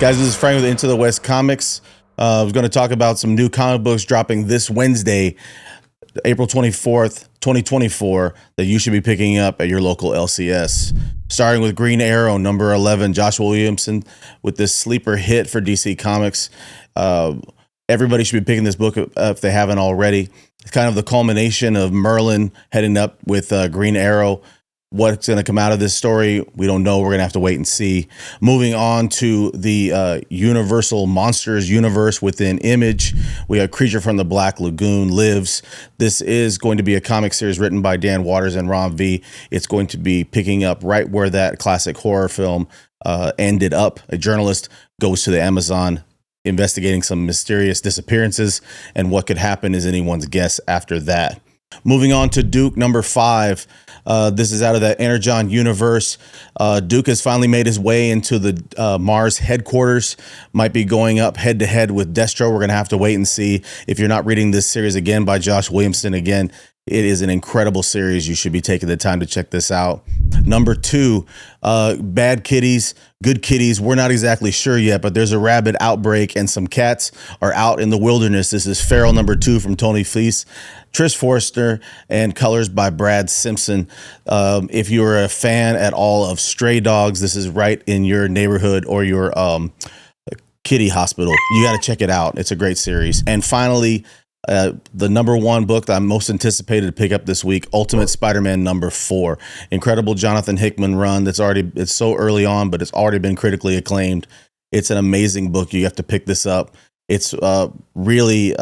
Guys, this is Frank with Into the West Comics. I was going to talk about some new comic books dropping this Wednesday, April 24th, 2024, that you should be picking up at your local LCS. Starting with Green Arrow, number 11, Joshua Williamson, with this sleeper hit for DC Comics. Everybody should be picking this book up if they haven't already. It's kind of the culmination of Merlin heading up with Green Arrow. What's going to come out of this story, we don't know. We're going to have to wait and see. Moving on to the Universal Monsters universe within Image, we have Creature from the Black Lagoon lives. This is going to be a comic series written by Dan Waters and Ron V. It's going to be picking up right where that classic horror film ended up. A journalist goes to the Amazon investigating some mysterious disappearances, and what could happen is anyone's guess after that. Moving on to Duke, number 5. This is out of the Energon universe. Duke has finally made his way into the Mars headquarters. Might be going up head to head with Destro. We're going to have to wait and see. If you're not reading this series again by Josh Williamson, again, it is an incredible series. You should be taking the time to check this out. Number 2, Bad Kitties, Good Kitties. We're not exactly sure yet, but there's a rabid outbreak and some cats are out in the wilderness. This is Feral number 2 from Tony Fleece, Trish Forrester, and colors by Brad Simpson. If you're a fan at all of Stray Dogs, this is right in your neighborhood or your kitty hospital. You got to check it out. It's a great series. And finally, the number 1 book that I'm most anticipated to pick up this week, Ultimate Spider-Man number 4. Incredible Jonathan Hickman run. It's so early on, but it's already been critically acclaimed. It's an amazing book. You have to pick this up. It's really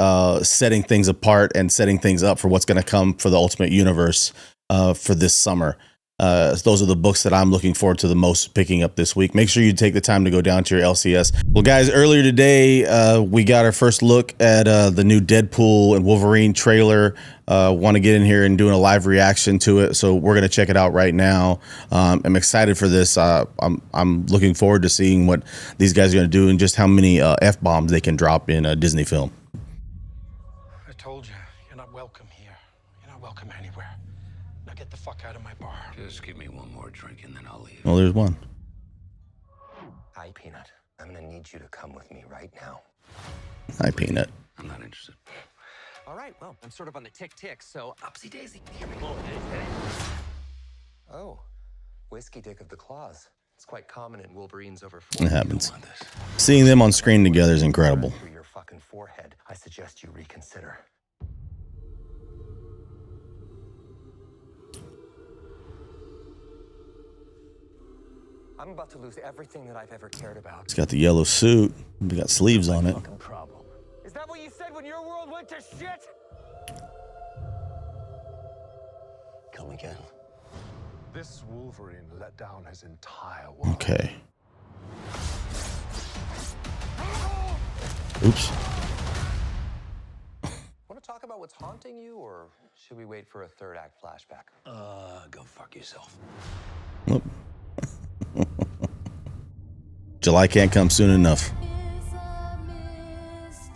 setting things apart and setting things up for what's going to come for the Ultimate Universe for this summer. Those are the books that I'm looking forward to the most picking up this week. Make sure you take the time to go down to your LCS. Well, guys, earlier today, we got our first look at the new Deadpool and Wolverine trailer. Want to get in here and doing a live reaction to it. So we're going to check it out right now. I'm excited for this. I'm looking forward to seeing what these guys are going to do and just how many F-bombs they can drop in a Disney film. I told you, you're not welcome here. You're not welcome anywhere. Now get the fuck out of my bar. Just give me one more drink and then I'll leave. Well, there's one. Hi, Peanut. I'm gonna need you to come with me right now. Hi, Peanut. I'm not interested. All right, well, I'm sort of on the tick-tick, so upsy daisy. Here we go. Oh, whiskey dick of the claws. It's quite common in Wolverines over 40. It happens. Seeing them on screen together is incredible. Through your fucking forehead, I suggest you reconsider. I'm about to lose everything that I've ever cared about. He's got the yellow suit. We got sleeves on it. Problem. Is that what you said when your world went to shit? Come again. This Wolverine let down his entire world. Okay. Oops. Want to talk about what's haunting you, or should we wait for a third act flashback? Go fuck yourself. Nope. July can't come soon enough.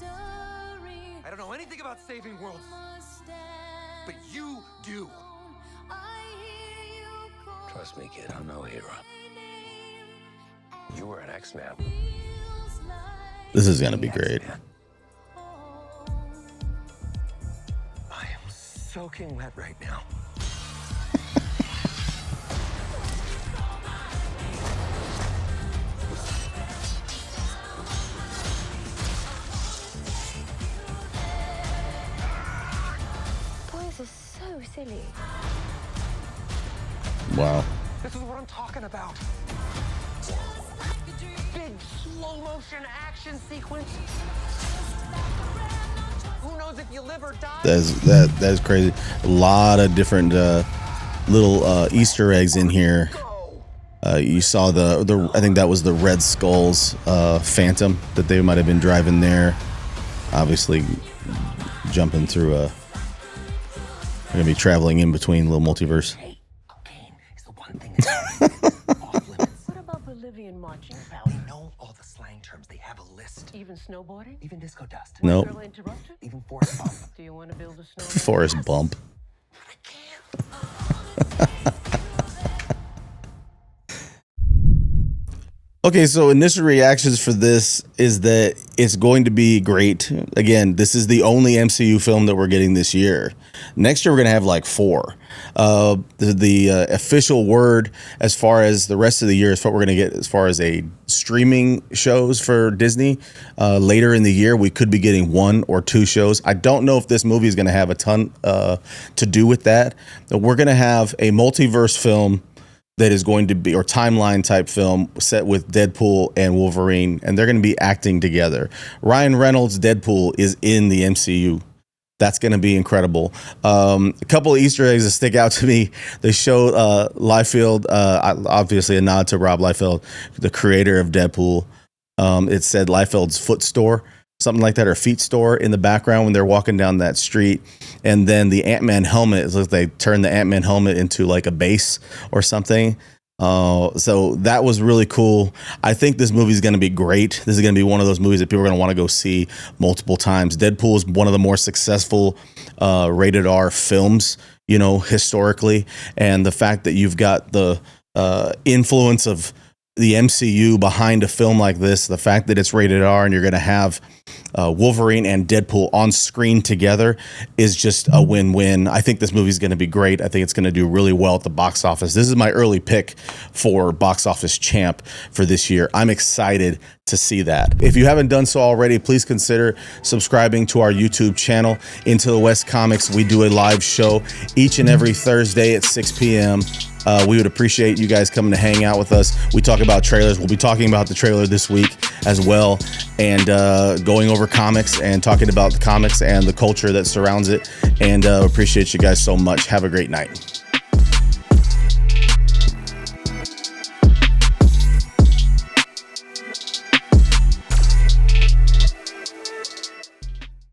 I don't know anything about saving worlds, but you do. Trust me, kid, I'm no hero. You were an X-Man. This is gonna be great. I am soaking wet right now. Boys are so silly. Wow. This is what I'm talking about. Big slow motion action sequence. Who knows if you live or die? That is crazy. A lot of different little Easter eggs in here. You saw the I think that was the Red Skull's Phantom that they might have been driving there. Obviously, jumping through a. We're gonna be traveling in between little multiverse. Hey, cocaine is the one thing that's off limits. What about Bolivian marching We powder? know all the slang terms. They have a list. Even snowboarding? Even disco dust. No. Girl interrupted? Even forest bump. Do you want to build a snowman? Forest bump. I can't. Okay, so initial reactions for this is that it's going to be great. Again, this is the only MCU film that we're getting this year. Next year, we're going to have like 4. The official word as far as the rest of the year is what we're going to get as far as a streaming shows for Disney. Later in the year, we could be getting 1 or 2 shows. I don't know if this movie is going to have a ton to do with that. We're going to have a multiverse film that is going to be, or timeline type film set with Deadpool and Wolverine, and they're going to be acting together. Ryan Reynolds' Deadpool is in the MCU. That's going to be incredible. A couple of Easter eggs that stick out to me. They showed Liefeld, obviously a nod to Rob Liefeld, the creator of Deadpool. It said Liefeld's foot store, something like that, or feet store in the background when they're walking down that street. And then the Ant-Man helmet, it looks like they turned the Ant-Man helmet into like a base or something. So that was really cool. I think this movie is going to be great. This is going to be one of those movies that people are going to want to go see multiple times. Deadpool is one of the more successful rated R films, you know, historically. And the fact that you've got the influence of the MCU behind a film like this, the fact that it's rated R and you're going to have Wolverine and Deadpool on screen together is just a win-win. I think this movie is going to be great. I think it's going to do really well at the box office. This is my early pick for box office champ for this year. I'm excited to see that. If you haven't done so already, please consider subscribing to our YouTube channel, Into the West Comics. We do a live show each and every Thursday at 6 p.m. We would appreciate you guys coming to hang out with us. We talk about trailers. We'll be talking about the trailer this week as well, and going over comics and talking about the comics and the culture that surrounds it. And appreciate you guys so much. Have a great night.